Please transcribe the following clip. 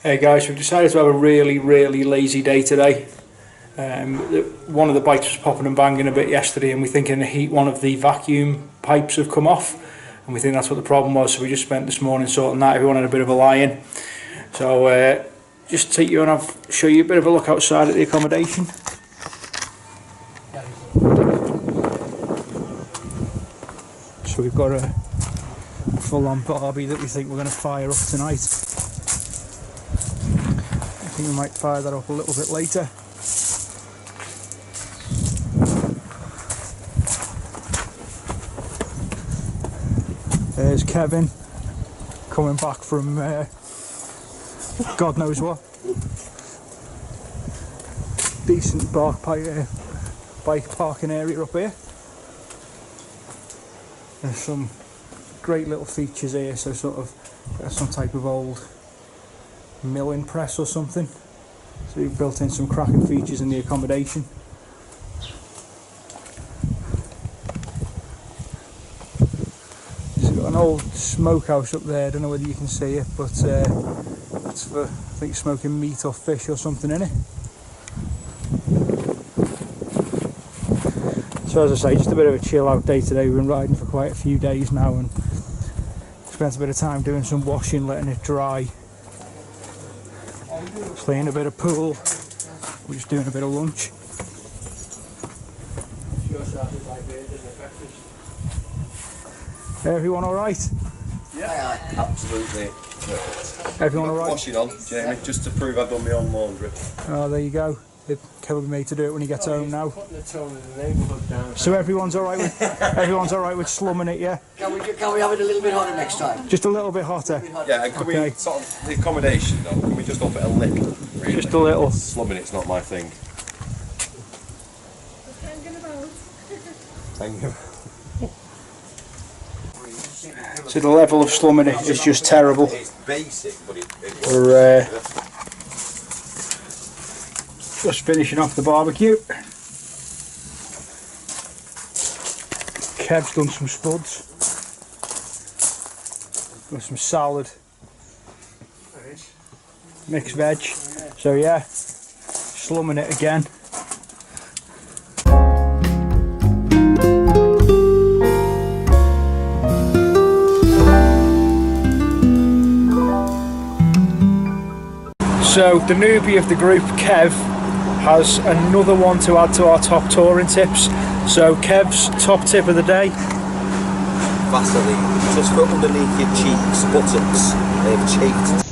Hey guys, we've decided to have a really lazy day today. One of the bikes was popping and banging a bit yesterday, and we think in the heat one of the vacuum pipes have come off, and we think that's what the problem was, so we just spent this morning sorting that. Everyone had a bit of a lie-in. So just take you and I'll show you a bit of a look outside at the accommodation. So we've got a full-on Barbie that we think we're going to fire up tonight. I think we might fire that up a little bit later. There's Kevin coming back from God knows what. Decent bike parking area up here. There's some great little features here, so sort of some type of old milling press or something. So we've built in some cracking features in the accommodation. There's got an old smokehouse up there, I don't know whether you can see it, but it's for, I think, smoking meat or fish or something in it. So as I say, just a bit of a chill out day today. We've been riding for quite a few days now and spent a bit of time doing some washing, letting it dry, playing a bit of pool. We're just doing a bit of lunch. Everyone alright? Yeah, absolutely. Everyone alright? Washing on, Jamie, just to prove I've done my own laundry. Oh, there you go. Kevin will be made to do it when he gets home now. So everyone's alright with slumming it, yeah? Can we have it a little bit hotter next time? Just a little bit hotter. Yeah, and can we sort of the accommodation though? Can we just up it a little? Really? Just a little. Slumming it's not my thing. Thank you. So the level of slumming it is just terrible. It's basic, but We're just finishing off the barbecue. Kev's done some spuds. Got some salad. Mixed veg. So yeah, slumming it again. So the newbie of the group, Kev, has another one to add to our top touring tips. So Kev's top tip of the day. Vaseline, just put underneath your cheeks, buttocks, they've chafed.